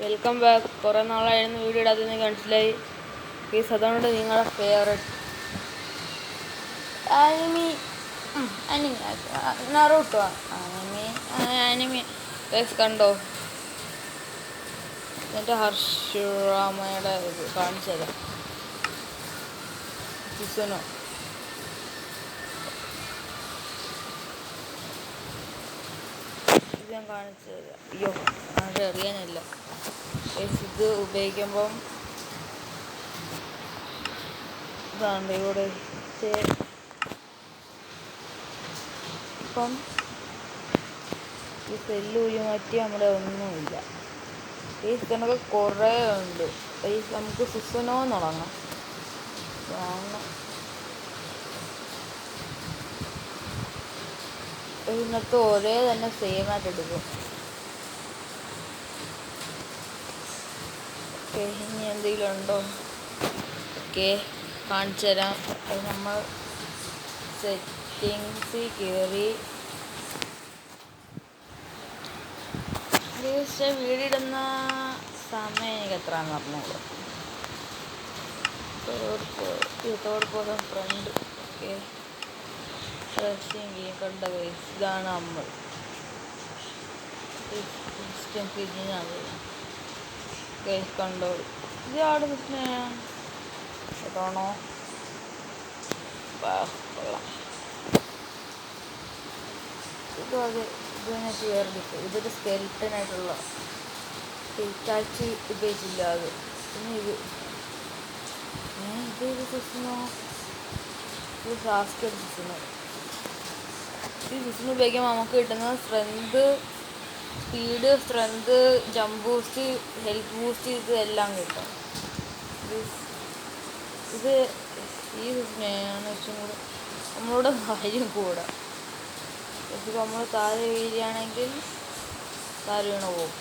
Welcome back. കുറേ നാളായിരുന്നു video ഇടാത്തതെന്ന് മനസ്സിലായി. Please അതുകൊണ്ട് നിങ്ങളുടെ favourite anime Naruto anime guys കണ്ടോ? എന്നിട്ട് ഹർഷുറാമയുടെ ഇത് കാണിച്ചത് സുസുനോ. ഇത് ഞാൻ കാണിച്ചത്. അയ്യോ അത് അറിയാനില്ല. ഇത് ഉപയോഗിക്കുമ്പം ഇതാണ് ഇവിടെ ഇപ്പം ഈ സെല്ല് ഊരി മാറ്റി നമ്മുടെ ഒന്നുമില്ല. ഈ കണക്ക് കുറേ ഉണ്ട്. ഈ നമുക്ക് സുസുനോ തുടങ്ങാം. ഇന്നത്തെ ഒരേ തന്നെ സെയിം ആയിട്ട് എടുക്കും. ഓക്കെ, ഇനി എന്തെങ്കിലും ഉണ്ടോ? ഓക്കെ, കാണിച്ചു തരാം. നമ്മൾ സെറ്റിങ്സിൽ കയറി വീഡിയോ ഇടുന്ന സമയം എനിക്ക് എത്രയാണെന്ന് പറഞ്ഞോളൂ. Third person friend. ഓക്കെ, കണ്ട ഗൈസ്, ഇതാണ് നമ്മൾ ഗൈസ് കണ്ടോ? ഇത് ആട് പ്രശ്നമാണ് കേട്ടോണോ? ഇതൊരു സ്കെൽട്ടനായിട്ടുള്ള ടാച്ചി ഉപയോഗിച്ചില്ല. അത് പിന്നെ ഇത് സുസുനോ, ഇത് സാസ്കേഡ് സുസുനോ. ഈ സുസുനോ ഉപയോഗിക്കുമ്പോൾ നമുക്ക് കിട്ടുന്ന strength, speed, strength, jump boost, health boost, ഇതെല്ലാം കിട്ടും. ഇത് ഈ സുസുനോയാണ് വെച്ചും കൂടെ നമ്മളോട് കാര്യം കൂടെ. ഇപ്പോൾ നമ്മൾ താഴെ വീഴുകയാണെങ്കിൽ താഴെ വീണ പോകും.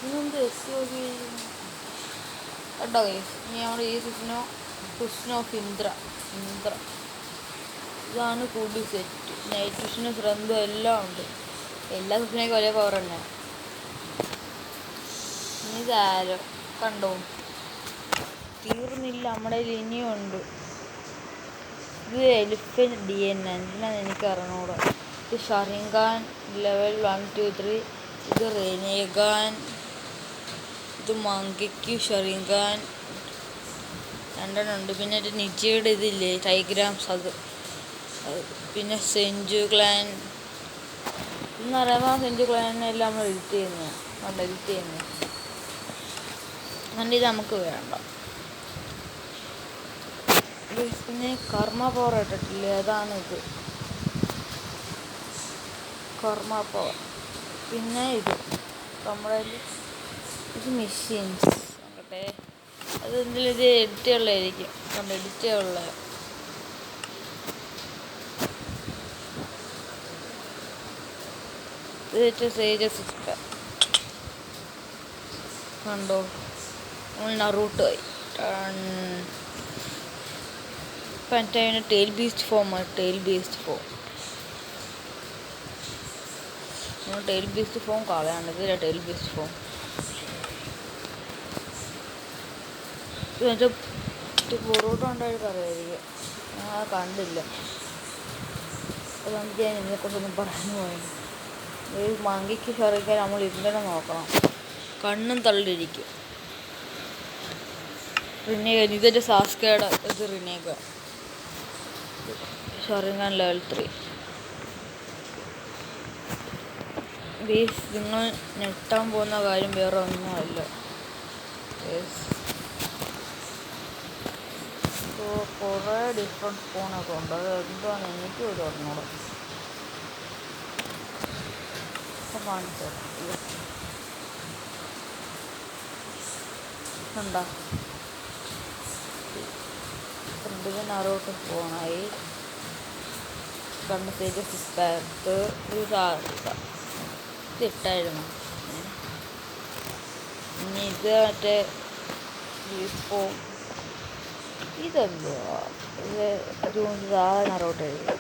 ഇന്നെന്ത് എത്തി കേട്ടോ. ഇനി നമ്മൾ ഈ സുസ്നോ ഇന്ദ്ര ഇതാണ് കൂടുതൽ സെറ്റ്. നൈറ്റ് വിഷനും സ്ട്രെങ്തും എല്ലാം ഉണ്ട്. എല്ലാ സുസ്നോയ്ക്കും ഒരേ പവർ തന്നെ. ഇനി ഇതാരോ കണ്ടോ? തീർന്നില്ല, നമ്മുടെ ഇനിയും ഉണ്ട്. ഇത് എലിഫൻറ്റ് DNA എന്തിനാന്ന് എനിക്ക് അറിഞ്ഞൂടാ. ഇത് ഷറിൻഗാൻ ലെവൽ 1, 2, 3. ഇത് റെനേഗാൻ. ഇത് മങ്കിക്ക് ഷറിൻഗാൻ രണ്ടെണ്ണം ഉണ്ട്. പിന്നെ ഒരു നിജിയുടെ ഇതില്ലേ ടൈഗ്രാംസ്, അത്. പിന്നെ സെഞ്ചു ക്ലാൻ എന്ന് പറയുമ്പോൾ സെഞ്ചു ക്ലാനെല്ലാം നമ്മൾ എഡിറ്റ് ചെയ്യുന്നു. അതുകൊണ്ട് ഇത് നമുക്ക് വേണ്ട. പിന്നെ കർമ്മ പവർ ഇട്ടിട്ടില്ലേ, അതാണ് ഇത് കർമ്മ പവർ. പിന്നെ ഇത് നമ്മുടെ ഇത് മെഷീൻസ് നോക്കട്ടെ. അത് എന്തെങ്കിലും ഇത് എഡിറ്റ് ഉള്ളതായിരിക്കും. എഡിറ്റ് ഉള്ള ഇത് സേജസ് കണ്ടോ? നറൂട്ടോയി അതിന് tail beast form. Tail beast form കളയാണ്ട് ഇതില്ല. ടെയിൽ ബീസ്റ്റ് ഫോം പൊറോട്ട ഉണ്ടായിട്ട് അറിയായിരിക്കും. ഞാൻ അത് കണ്ടില്ല. അതുകൊണ്ട് ഞാൻ ഇതിനെക്കുറിച്ചൊന്നും പറഞ്ഞു പോയത്. ഈ മങ്കിക്ക് ഷറിക്കാൻ നമ്മൾ ഇതിനെ നോക്കണം. കണ്ണും തള്ളിയിരിക്കും. റിനേഗൻ ഇതൊരു സാസ്കേഡ്. ഇത് റിനേഗൻ ഷറിൻഗാൻ ലെവൽ 3. നിങ്ങൾ ഞെട്ടാൻ പോകുന്ന കാര്യം വേറെ ഒന്നുമല്ല. കുറേ ഡിഫറെൻറ്റ് ഫോണൊക്കെ ഉണ്ട്. അത് എന്താണെന്ന് എനിക്കും ഇത് അറിഞ്ഞൂടാ. കാണിച്ചു കണ്ടോ? ഫ്രണ്ടിൽ നറൂട്ടോ ഫോണായി. കണ്ട സേജസ് സ്പാർത്ത് ഇതിട്ടായിരുന്നു. ഇനി ഇത് മറ്റേ ഫോം. ഇതെന്തുവാ? ഇത് അതുകൊണ്ട് സാധാരണ നറൂട്ടോ എഴുതി.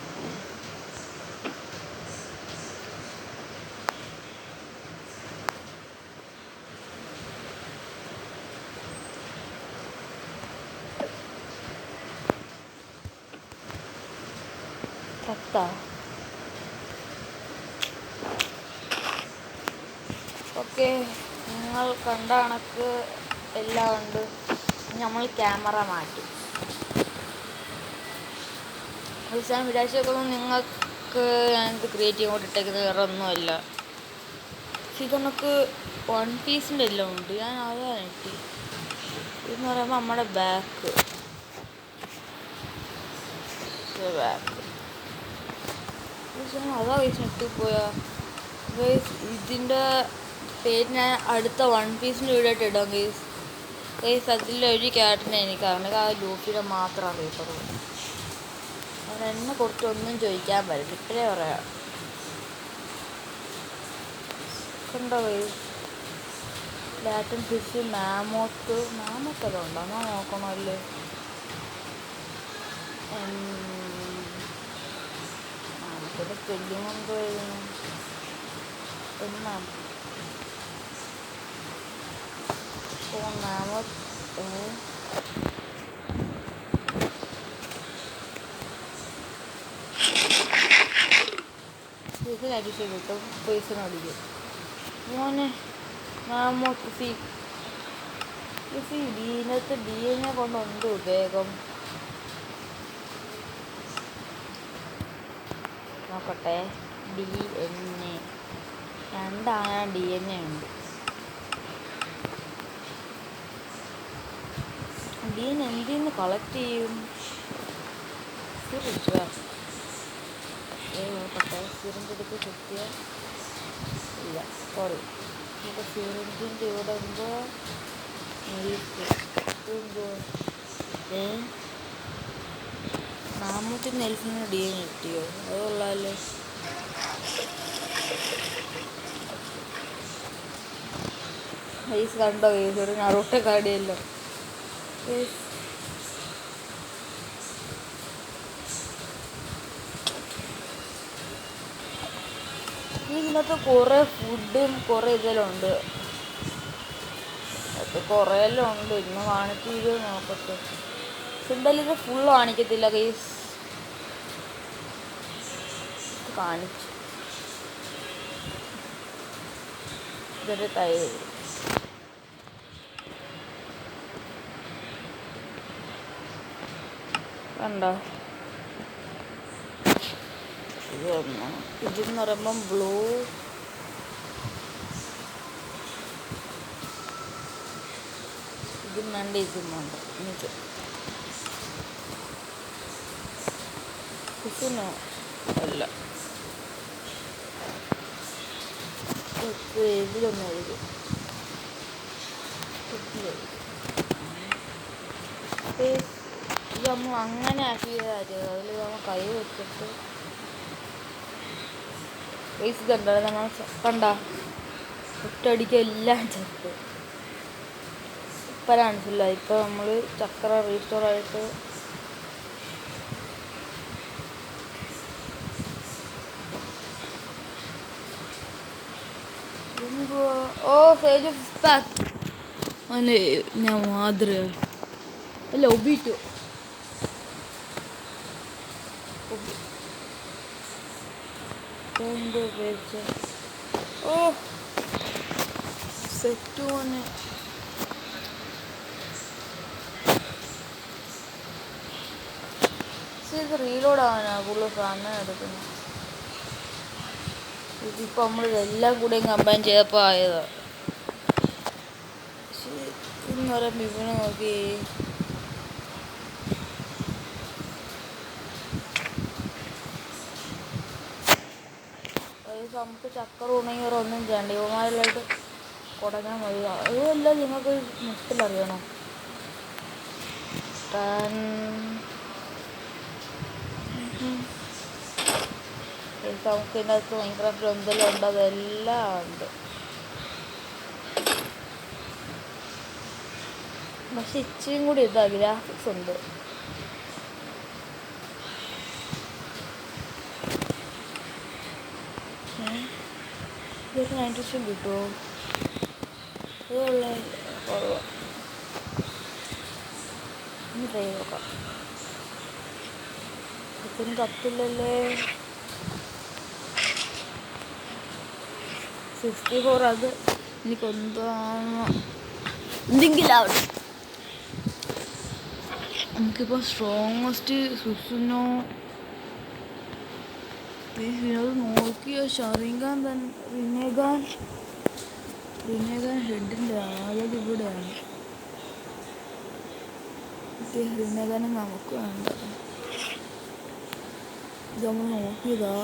എടുത്താ. ഓക്കെ, നിങ്ങൾ കണ്ട കണക്ക് എല്ലാം ഉണ്ട്. നമ്മൾ ക്യാമറ മാറ്റി. ഞാൻ വിചാരിച്ചേക്കൊന്നും നിങ്ങൾക്ക് ഞാനിത് ക്രിയേറ്റ് ചെയ്ത് ഇട്ടേക്കുന്നത് വേറെ ഒന്നുമല്ല. ഇത് നമുക്ക് വൺ പീസിൻ്റെ എല്ലാം ഉണ്ട്. ഞാൻ അതാണ് ഇട്ടി. ഇതെന്ന് പറയുമ്പോൾ നമ്മുടെ ബാക്ക് അതാ വയസ്സ് ഇട്ടിപ്പോയാ. ഇതിൻ്റെ പേര് ഞാൻ അടുത്ത വൺ പീസിൻ്റെ വീഡിയോ ആയിട്ട് ഇടാം ഗൈസ്. അതിലൊരു ക്യാരക്ടറിനെ എനിക്കറിയാം. ആ ലൂഫിനെ മാത്രം അറിയത്തുള്ളൂ. എന്നെ കുറച്ചൊന്നും ചോദിക്കാൻ പറ്റില്ല, ഇത്രേ പറയാം. കണ്ടോ ഗൈസ്, ലാറ്റൻ ഫിഷ്, മാമോത്തെല്ലാം ഉണ്ടോ എന്നാ നോക്കണമല്ലേ. നമുക്കിത് സ്പെല്ലിംഗ് എന്തോ എഴുതണം എന്നാണ്. അടിച്ചു കിട്ടും, പൈസ അടിക്കും മോനെ. ഇതിനകത്ത് DNA കൊണ്ടുണ്ട് വേഗം. നോക്കട്ടെ, DNA 2 DNA ഉണ്ട്. DNA എന്തിന്ന് കളക്ട് ചെയ്യും? നോക്കട്ടെ, സിറിഞ്ചെടുത്ത് കിട്ടിയ ഇല്ല, സോറി. നമുക്ക് സിറിഞ്ചിൻ്റെ ഇവിടെ എന്തോ നാമൂറ്റി നെൽസിന് DNA കിട്ടിയോ? അത് കൊള്ളാമല്ലോ. ഐസ് കണ്ടോ ഗൈസ്, ഒരു നറൂട്ടോ കാടിയല്ലോ. ഇതിനകത്ത് കുറേ ഫുഡും കുറേ ഇതെല്ലാം ഉണ്ട്. അത് കുറേ എല്ലാം ഉണ്ട്. ഇന്ന് കാണിച്ച് വീഡിയോ നോക്കട്ടെ. എന്തായാലും ഇത് ഫുള്ള് കാണിക്കത്തില്ല ഗൈസ്. കാണിച്ചു ഇതൊരു തൈര്. കണ്ടോ, ഇതെന്ന് പറയുമ്പം ബ്ലൂ, ഇതും വേണ്ട ഇതും വേണ്ട. എനിക്ക് ഇതിനോ അല്ല, ഇതിലൊന്നും എഴുതി ഇത് നമ്മൾ അങ്ങനെ ആക്കിയതായിരുന്നു. അതിൽ നമ്മൾ കൈ വെച്ചിട്ട് പൈസ കണ്ടോ, നമ്മൾ കണ്ട ഒറ്റയടിക്ക് എല്ലാം ചേർത്ത്. ഇപ്പം കാണിച്ചില്ല. ഇപ്പം നമ്മൾ ചക്ര റീസ്റ്റോറായിട്ട് സേജ് പാക്ക് അല്ലേ. ഞാൻ മാതൃ അല്ല ഒബിറ്റു സെറ്റ് മോനെ. ഇത് റീലോഡ് ആവാനാ കൂടുതൽ സമയം എടുക്കുന്നത്. ഇതിപ്പോൾ നമ്മൾ ഇതെല്ലാം കൂടെയും കമ്പൈൻ ചെയ്തപ്പോൾ ആയതാണ്. ഇന്ന് പറയുമ്പോൾ ഇവനെ നോക്കി നമുക്ക് ചക്കര ഉണങ്ങി ഒന്നും ചെയ്യണ്ട. ഇവന്മാരിലായിട്ട് കുടങ്ങാൻ മതി. അതുമല്ല നിങ്ങൾക്ക് മുട്ടിലറിയണം. നമുക്ക് ഇതിൻ്റെ അകത്ത് മൈൻക്രാഫ്റ്റിൽ എന്തെല്ലാം ഉണ്ട് അതെല്ലാം ഉണ്ട്. പക്ഷെ ഇച്ചിരിയും കൂടി ഇതാ ഗ്രാഫിക്സ് ഉണ്ട്. ഇതൊക്കെ 90 കിട്ടുമോ? അതുള്ള കുറവാണ്. ഇനി ട്രൈ നോക്കാം. ഇപ്പം കത്തില്ലല്ലേ. 64 അത് എനിക്കൊന്താണ് എന്തെങ്കിലും നമുക്കിപ്പോൾ സ്ട്രോങ്ങസ്റ്റ് സുസുനോ അത് നോക്കിയോ ഷറിൻഗാൻ തന്നെ റിനേഗാൻ ഹെഡിൻ്റെ ആളത് ഇവിടെയാണ്. റിനേഗാനെ നമുക്ക് വേണ്ട. ഇത് നമ്മൾ നോക്കിയതാ.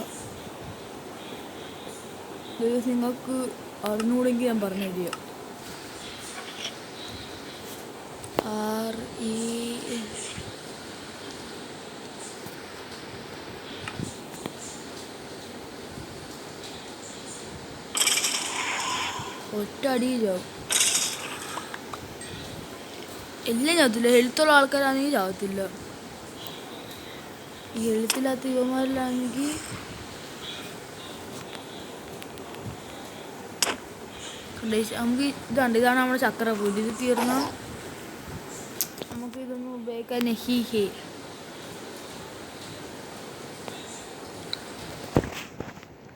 നിങ്ങൾക്ക് അറിഞ്ഞൂടെങ്കിൽ ഞാൻ പറഞ്ഞു തരിക. ഒറ്റ അടിയിലാവും. എല്ലാം ചാവത്തില്ല. ഹെൽത്തുള്ള ആൾക്കാരാണെങ്കിൽ ചാവത്തില്ല. ഈ ഹെൽത്തില്ലാത്ത യുവമാരിലാണെങ്കിൽ നമുക്ക് ഇതാണ് നമ്മുടെ ചക്രപൂല്. ഇത് തീർന്നാൽ നമുക്ക് ഇതൊന്നും ഉപയോഗിക്കാൻ ഹീഹേ.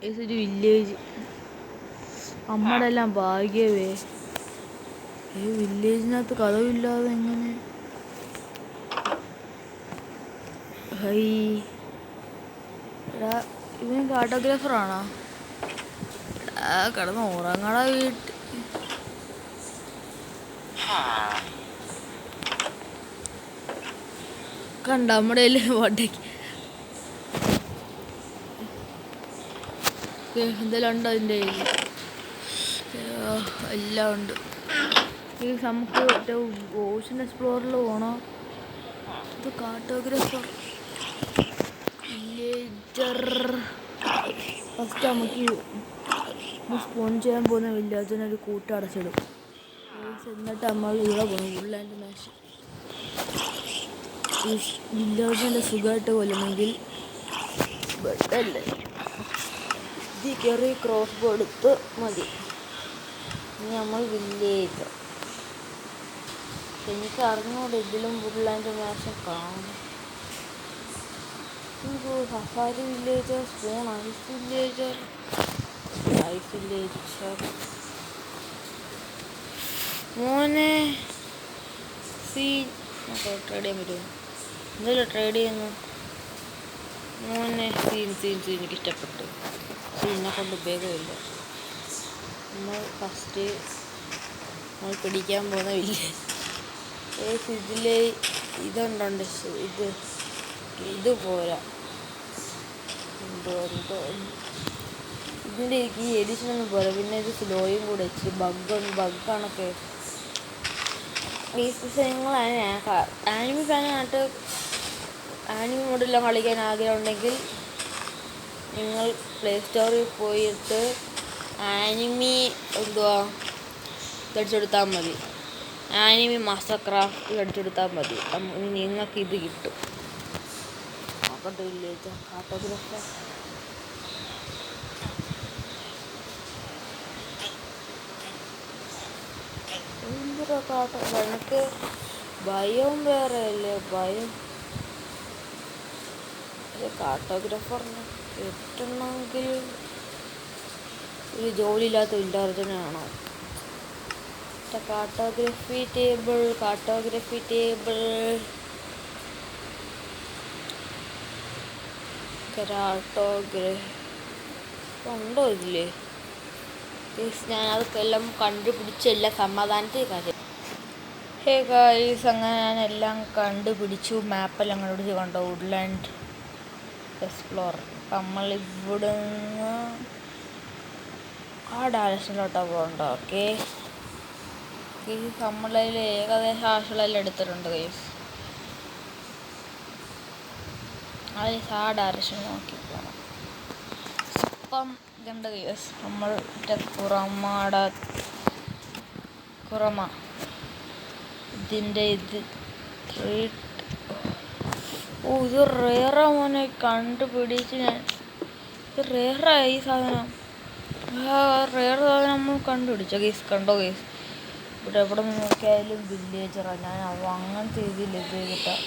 ഇതൊരു വില്ലേജ്. നമ്മുടെ എല്ലാം ഭാഗ്യമേ. ഈ വില്ലേജിനകത്ത് കഥവില്ലാതെ എങ്ങനെ? ഹൈ എടാ, ഇവൻ കാർട്ടോഗ്രാഫറാണോ? കിടന്ന് ഉറങ്ങട വീട്ടിൽ. കണ്ട നമ്മുടെ വട്ടയ്ക്ക് എന്തെല്ലാം ഉണ്ട് അതിൻ്റെ എല്ലാം ഉണ്ട്. നമുക്ക് മറ്റേ ഓഷൻ എക്സ്പ്ലോറിൽ പോകണം. ഇത് കാർട്ടോഗ്രാഫർ വില്ലേജർ. ഫസ്റ്റ് നമുക്ക് സ്പോൺ ചെയ്യാൻ പോകുന്ന വില്ലേജിനൊരു കൂട്ടടച്ചിടും. എന്നിട്ട് നമ്മൾ ഇവിടെ പോകണം. വുഡ്ലാൻഡ് മാച്ച് ഈ വില്ലേജിൻ്റെ സുഖമായിട്ട് കൊല്ലണമെങ്കിൽ ബെട്ടല്ലേ ഇതിൽ കയറി ക്രോസ് ബോ എടുത്ത് മതി. ഇനി നമ്മൾ വില്ലേജ്. എനിക്ക് അറിഞ്ഞൂടെ ഇതിലും വുഡ്ലാൻഡ് മാച്ച് കാണും. Safari villager, spawn ice villager, മോനെ ട്രേഡ് ചെയ്യാൻ പറ്റുമോ? എന്തെങ്കിലും ട്രേഡ് ചെയ്യുന്നു മോനെ. സീൻ എനിക്ക് ഇഷ്ടപ്പെട്ടു. സീനെ കൊണ്ട് ഉപയോഗമില്ല. നമ്മൾ ഫസ്റ്റ് നമ്മൾ പിടിക്കാൻ പോകുന്ന വില്ലേജ്. ഇതിലെ ഇതുണ്ടുണ്ട്. ഇത് പോരാ. എന്തോ ഇതിൻ്റെ ഈ എഡിഷനൊന്നും പോരാ. പിന്നെ ഇത് സ്ലോയും കൂടെ ഇച്ചിരി ബഗ്ഗാണൊക്കെ. നിങ്ങൾ ആനിമി ഫാനായിട്ട് ആനിമി മോഡെല്ലാം കളിക്കാൻ ആഗ്രഹമുണ്ടെങ്കിൽ നിങ്ങൾ പ്ലേ സ്റ്റോറിൽ പോയിട്ട് ആനിമി ഇതടിച്ചെടുത്താൽ മതി. ആനിമി മാസ്റ്റർ ക്രാഫ്റ്റ് ഇതടിച്ചെടുത്താൽ മതി. നിങ്ങൾക്ക് ഇത് കിട്ടും. നോക്കട്ടെ വില്ലേജ് കാർട്ടോഗ്രാഫർ. എനിക്ക് ഭയം വേറെ അല്ലേ. ഭയം കാർട്ടോഗ്രാഫറിന് കിട്ടണമെങ്കിൽ ഒരു ജോലിയില്ലാത്ത വില്ലാർജനാണോ? കാർട്ടോഗ്രഫി ടേബിൾ ഉണ്ടോ ഇല്ലേ? ഞാൻ അതൊക്കെ എല്ലാം കണ്ടുപിടിച്ച് എല്ലാം സമാധാനത്തിൽ കാര്യം. ഹേ ഗായ്സ്, അങ്ങനെ ഞാൻ എല്ലാം കണ്ടുപിടിച്ചു. മാപ്പെല്ലാം കണ്ടുപിടിച്ച് കണ്ടോ. Woodland explore. നമ്മൾ ഇവിടുന്ന് ആ ഡയറക്ഷനിലോട്ടാണ് പോകണ്ട. ഓക്കെ, നമ്മളതിൽ ഏകദേശം ആവശ്യമുള്ളതെല്ലാം എടുത്തിട്ടുണ്ട് ഗൈസ്. അത് ആ ഡയറക്ഷൻ നോക്കി പോകണം. ഇപ്പം ഇതുണ്ട് ഗൈസ്. നമ്മൾ കുറമ ഇതിൻ്റെ ഇത് ഇത് റേറാ മോനെ. കണ്ടുപിടിച്ച് ഞാൻ. ഇത് റേറായി ഈ സാധനം. റേർ സാധനം നമ്മൾ കണ്ടുപിടിച്ചോ ഗൈസ്. കണ്ടോ ഗൈസ്, ഇവിടെ എവിടെ നിന്ന് നോക്കിയാലും വില്ലേജറാണ്. ഞാൻ അങ്ങനത്തെ രീതിയിൽ ഇത് ചെയ്തിട്ടാണ്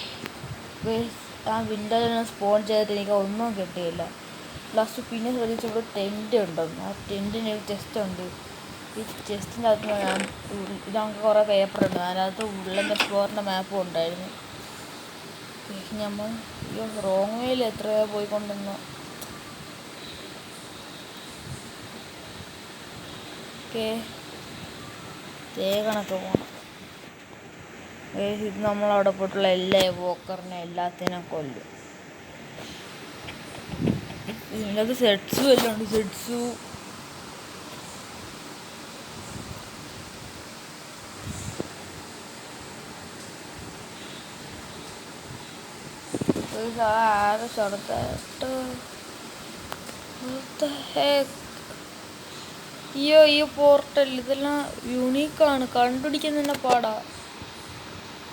ഗൈസ്. ആ വിൻഡോയിൽ സ്പോൺ ചെയ്തിട്ട് എനിക്ക് ഒന്നും കിട്ടിയില്ല. ലാസ്റ്റ് പിന്നെ ശ്രദ്ധിച്ച് ഇവിടെ ടെൻറ്റ് ഉണ്ടെന്ന്. ആ ടെൻറ്റിന് ഒരു ചെസ്റ്റ് ഉണ്ട്. ഈ ചെസ്റ്റിൻ്റെ അകത്ത് ഞാൻ നമുക്ക് കുറേ പേപ്പറുണ്ട്. അതിനകത്ത് ഉള്ളൻ്റെ എക്സ്പ്ലോറിൻ്റെ മാപ്പും ഉണ്ടായിരുന്നു. നമ്മൾ റോങ് വേയിൽ എത്രയോ പോയിക്കൊണ്ടിരുന്നു. ഓക്കെ, കണക്ക് പോകണം. ഇത് നമ്മളവിടെ പോയിട്ടുള്ള എല്ലാ വോക്കറിനെ എല്ലാത്തിനും കൊല്ലും. ഇതിനകത്ത് സെറ്റ്സു എല്ലാം ഉണ്ട്. സെറ്റ്സു ആരെ ചെറുതായിട്ട് അയ്യോ ഈ പോർട്ടൽ ഇതെല്ലാം യൂണീക്കാണ്. കണ്ടുപിടിക്കാൻ തന്നെ പാടാ.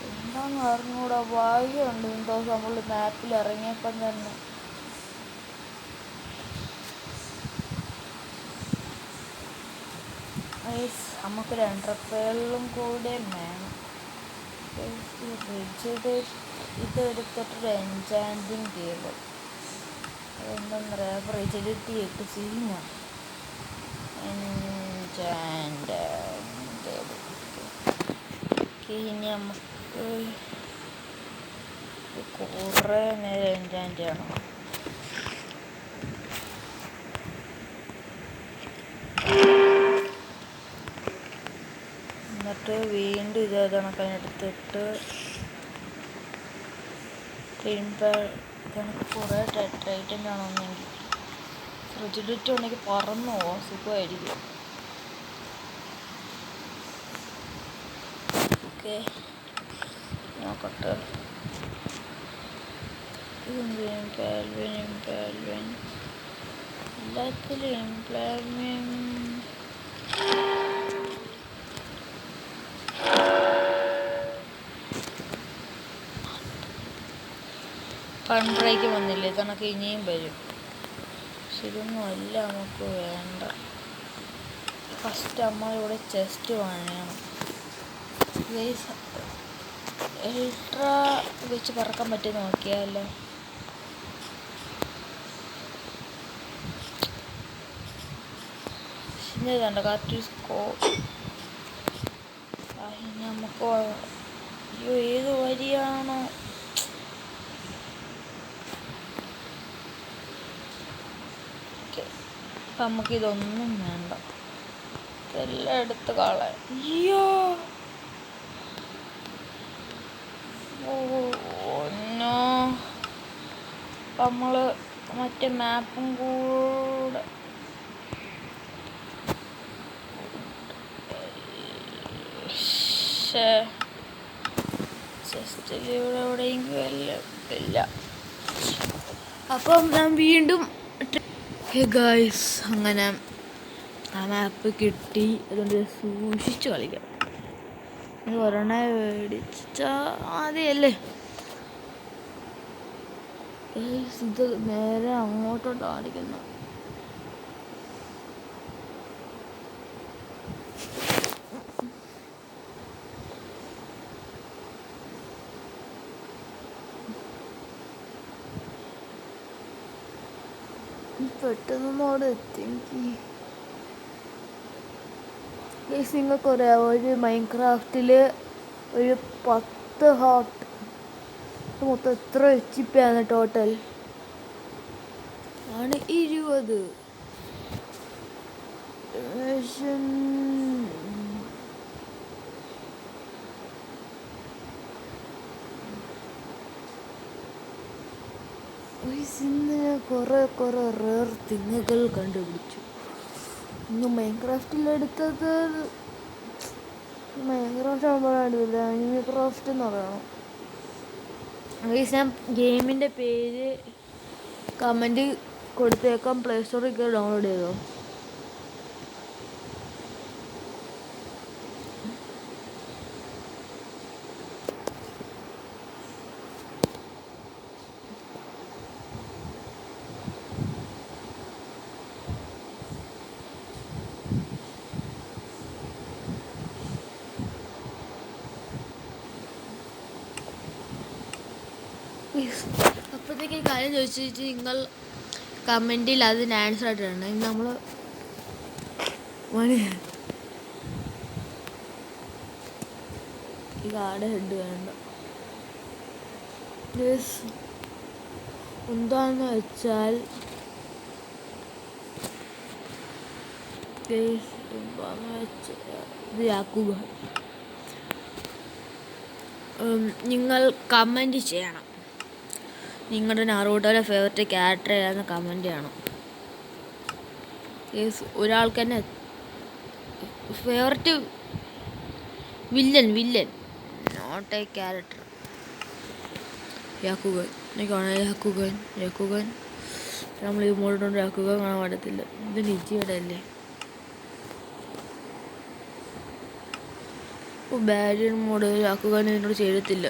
എന്താന്ന് അറിഞ്ഞൂടാ. ഭാഗ്യമുണ്ട് എന്തോ നമ്മൾ മാപ്പിൽ ഇറങ്ങിയപ്പം തന്നെ. നമുക്ക് 2 റപ്പേലും കൂടെ വേണം. ഇതെടുത്തിട്ടൊരു എൻചാൻറ്റിങ് ടേബിൾ. അതെന്താണെന്ന് പറയാം. ഫ്രിഡ്ജിലിറ്റി 8 സീനാണ് എൻചാൻറ്റ് ടേബിൾ. ഇനി നമുക്ക് കുറേ നേരം എൻചാൻറ്റ് ചെയ്യണം. എന്നിട്ട് വീണ്ടും ഇത് കണക്കതിനെടുത്തിട്ട് കണക്ക് കുറേ ടൈറ്റൻ ആണെന്നെങ്കിൽ ഫ്രിഡ്ജിലിറ്റി ഉണ്ടെങ്കിൽ പറന്നു പോവാം. സുഖമായിരിക്കും. ഓക്കെ, നോക്കട്ടെ. ഇംപ്ലാൽവിൻ എല്ലാത്തിലും ഇംപ്ലാൽവിൻ. കൺട്രൈക്ക് വന്നില്ലേ, കണക്ക് ഇനിയും വരും. പക്ഷെ ഇതൊന്നും അല്ല നമുക്ക് വേണ്ട. ഫസ്റ്റ് നമ്മളിവിടെ ചെസ്റ്റ് വാങ്ങണം. എൽട്രാ വെച്ച് പറക്കാൻ പറ്റി നോക്കിയാലോ. ഇതണ്ട കറക്റ്റ് സ്കോ. നമുക്ക് അയ്യോ ഏത് വരിയാണോ. അപ്പം നമുക്കിതൊന്നും വേണ്ട. ഇതെല്ലാം എടുത്ത് കളയാം. അയ്യോ ഓന്നോ. നമ്മൾ മറ്റേ മാപ്പും കൂടെ ജസ്റ്റ് ഇവിടെ എവിടെയെങ്കിലും എല്ലാം ഇല്ല. അപ്പം ഞാൻ വീണ്ടും ഗായ്സ് അങ്ങനെ ആ മാപ്പ് കിട്ടി. അതുകൊണ്ട് സൂക്ഷിച്ച് കളിക്കാം. ഒരെണ്ണ മേടിച്ചാൽ മതിയല്ലേ. ഇത് നേരെ അങ്ങോട്ടോട്ട് കാണിക്കുന്നു. പെട്ടെന്ന് അവിടെ എത്തി. നിങ്ങൾക്ക് പറയാം, ഒരു മൈൻക്രാഫ്റ്റിൽ ഒരു 10 ഹാർട്ട് മൊത്തം എത്ര HP ആണ് ടോട്ടൽ? ആണ് 20. ഇന്ന് കുറേ റേർ തിങ്ങുകൾ കണ്ടുപിടിച്ചു. ഇന്ന് മൈൻക്രാഫ്റ്റിലെടുത്തത് മൈൻക്രാഫ്റ്റ് ആകുമ്പോഴാണില്ല, അനിമിക്രാഫ്റ്റ് എന്ന് പറയണം. ഞാൻ ഗെയിമിൻ്റെ പേര് കമൻറ്റ് കൊടുത്തേക്കാം. പ്ലേ സ്റ്റോറിൽ കയറി ഡൗൺലോഡ് ചെയ്തോ. അപ്പോഴത്തേക്ക് കാര്യം ചോദിച്ചിട്ട് നിങ്ങൾ കമൻറ്റിൽ അതിന് ആൻസർ ആയിട്ടുണ്ട്. ഇന്ന് നമ്മൾ ഇതാണ് ഹെഡ് വേണ്ട. എന്താന്ന് വെച്ചാൽ ഇതാക്കുക. നിങ്ങൾ കമൻറ്റ് ചെയ്യണം. നിങ്ങളുടെ നാറൂട്ടോയിലെ ഫേവററ്റ് ക്യാരക്ടർ ഏതാണെന്ന് കമൻറ്റ് ചെയ്യണം. ഒരാൾക്ക് തന്നെ favourite villain not a character. യാക്കുഗൻ നമ്മൾ ഈ മോളിട്ടുണ്ട്. യാക്കുഗൻ കാണാൻ പറ്റത്തില്ല. ഇത് നിജിയുടെ അല്ലേ? ബാരിയർ മോഡ് യാക്കുഗൻ എന്നോട് ചെയ്യത്തില്ല.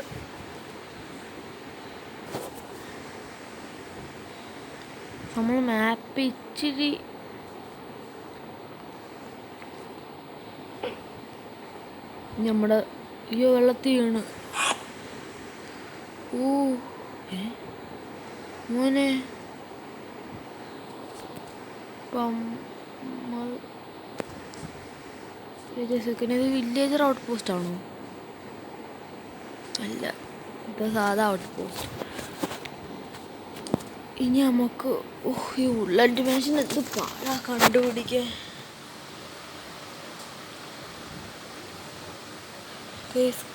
നമ്മൾ മാപ്പ് ഇച്ചിരി നമ്മുടെ ഈ വെള്ളത്തിൽ വീണ്. മോനെ സെക്കൻഡ്. ഇത് വില്ലേജർ ഔട്ട് പോസ്റ്റ് ആണോ? അല്ല, ഇത് സാധാ ഔട്ട് പോസ്റ്റ്. ഇനി നമുക്ക് ഈ ഉള്ളൻ്റെ മെഷീൻ എന്ത് പാടാ കണ്ടുപിടിക്കാൻ.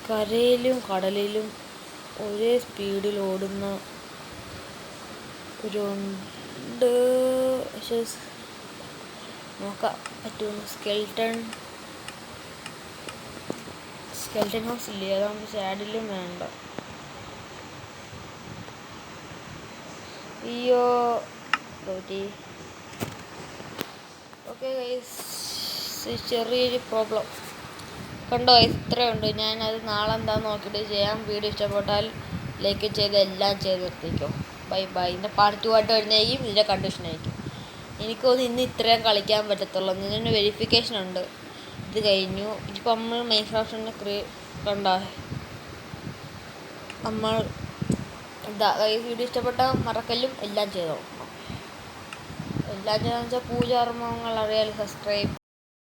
കരയിലും കടലിലും ഒരേ സ്പീഡിൽ ഓടുന്ന ഒരുണ്ട്. പക്ഷെ നോക്കാം പറ്റുമെന്ന്. സ്കെൽട്ടൺ ഹൗസ് ഇല്ലേ? അതാകുമ്പോൾ സാഡിലും വേണ്ട. അയ്യോ തോറ്റി. ഓക്കെ ഗൈസ്, ചെറിയൊരു പ്രോബ്ലം കണ്ടോ? ഇത്രയുണ്ട്. ഞാനത് നാളെ എന്താണെന്ന് നോക്കിയിട്ട് ചെയ്യാം. വീഡിയോ ഇഷ്ടപ്പെട്ടാൽ ലൈക്ക് ചെയ്ത് എല്ലാം ചെയ്ത് നിർത്തിക്കോ. ബൈ. ഇതിൻ്റെ പാർട്ട് 2 ആയിട്ട് വരുന്നതായിരിക്കും. ഇതിൻ്റെ കണ്ടീഷൻ ആയിരിക്കും. എനിക്കൊന്ന് ഇന്ന് ഇത്രയും കളിക്കാൻ പറ്റത്തുള്ളൂ. ഇതിന് വെരിഫിക്കേഷൻ ഉണ്ട്. ഇത് കഴിഞ്ഞു. ഇപ്പം നമ്മൾ മൈൻക്രാഫ്റ്റിൻ്റെ കണ്ട നമ്മൾ ഈ വീഡിയോ ഇഷ്ടപ്പെട്ടാൽ മറക്കല്ലും എല്ലാം ചെയ്തോ. എല്ലാം ചെയ്തെന്ന് വെച്ചാൽ പൂജാർമ്മങ്ങൾ അറിയാൻ സബ്സ്ക്രൈബ്